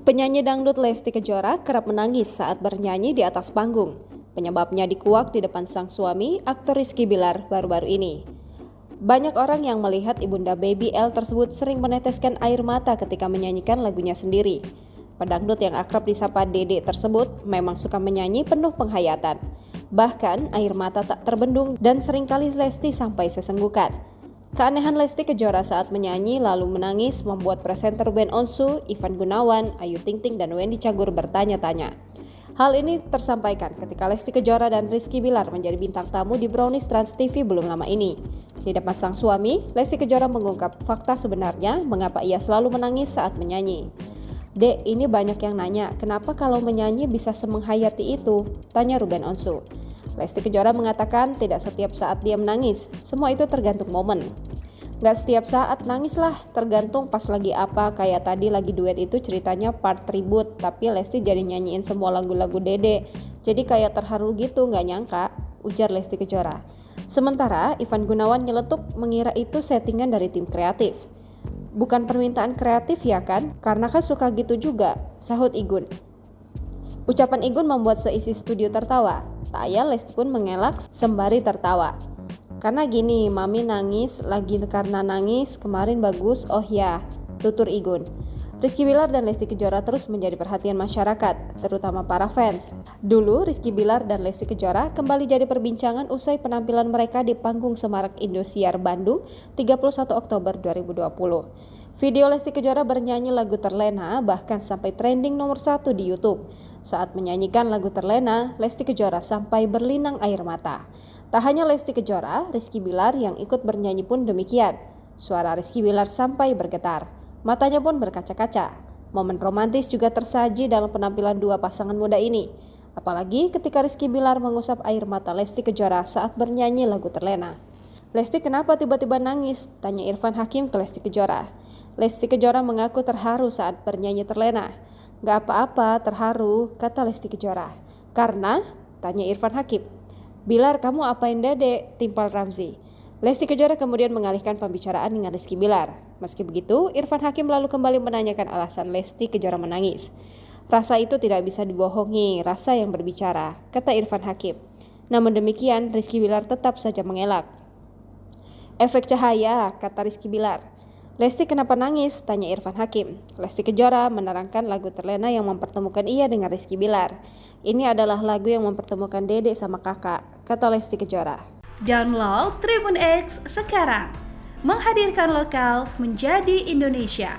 Penyanyi dangdut Lesti Kejora kerap menangis saat bernyanyi di atas panggung. Penyebabnya dikuak di depan sang suami, aktor Rizky Bilar, baru-baru ini. Banyak orang yang melihat ibunda Baby L tersebut sering meneteskan air mata ketika menyanyikan lagunya sendiri. Pedangdut yang akrab disapa Dede tersebut memang suka menyanyi penuh penghayatan. Bahkan air mata tak terbendung dan seringkali Lesti sampai sesenggukan. Keanehan Lesti Kejora saat menyanyi lalu menangis membuat presenter Ben Onsu, Ivan Gunawan, Ayu Ting Ting, dan Wendy Cagur bertanya-tanya. Hal ini tersampaikan ketika Lesti Kejora dan Rizky Bilar menjadi bintang tamu di Brownies Trans TV belum lama ini. Di depan sang suami, Lesti Kejora mengungkap fakta sebenarnya mengapa ia selalu menangis saat menyanyi. "Dek, ini banyak yang nanya, kenapa kalau menyanyi bisa semenghayati itu?" tanya Ruben Onsu. Lesti Kejora mengatakan tidak setiap saat dia menangis, semua itu tergantung momen. Gak setiap saat nangis lah, tergantung pas lagi apa, kayak tadi lagi duet itu ceritanya part tribute, tapi Lesti jadi nyanyiin semua lagu-lagu Dede, jadi kayak terharu gitu, gak nyangka, ujar Lesti Kejora. Sementara Ivan Gunawan nyeletuk mengira itu settingan dari tim kreatif. "Bukan permintaan kreatif ya kan, karena kan suka gitu juga," sahut Igun. Ucapan Igun membuat seisi studio tertawa. Tak ayal Lesti pun mengelak sembari tertawa. "Karena gini, Mami nangis lagi karena nangis, kemarin bagus, oh ya," tutur Igun. Rizky Bilar dan Lesti Kejora terus menjadi perhatian masyarakat, terutama para fans. Dulu Rizky Bilar dan Lesti Kejora kembali jadi perbincangan usai penampilan mereka di panggung Semarak Indosiar Bandung 31 Oktober 2020. Video Lesti Kejora bernyanyi lagu Terlena bahkan sampai trending nomor 1 di YouTube. Saat menyanyikan lagu Terlena, Lesti Kejora sampai berlinang air mata. Tak hanya Lesti Kejora, Rizky Bilar yang ikut bernyanyi pun demikian. Suara Rizky Bilar sampai bergetar. Matanya pun berkaca-kaca. Momen romantis juga tersaji dalam penampilan dua pasangan muda ini. Apalagi ketika Rizky Bilar mengusap air mata Lesti Kejora saat bernyanyi lagu Terlena. "Lesti kenapa tiba-tiba nangis?" tanya Irfan Hakim ke Lesti Kejora. Lesti Kejora mengaku terharu saat bernyanyi Terlena. "Gak apa-apa, terharu," kata Lesti Kejora. "Karena?" tanya Irfan Hakim. "Bilar, kamu apain Dede?" timpal Ramzi. Lesti Kejora kemudian mengalihkan pembicaraan dengan Rizky Bilar. Meski begitu, Irfan Hakim lalu kembali menanyakan alasan Lesti Kejora menangis. "Rasa itu tidak bisa dibohongi, rasa yang berbicara," kata Irfan Hakim. Namun demikian, Rizky Bilar tetap saja mengelak. "Efek cahaya," kata Rizky Bilar. "Lesti kenapa nangis?" tanya Irfan Hakim. Lesti Kejora menerangkan lagu Terlena yang mempertemukan ia dengan Rizky Bilar. "Ini adalah lagu yang mempertemukan Dede sama kakak," kata Lesti Kejora. Download Tribun X sekarang, menghadirkan lokal menjadi Indonesia.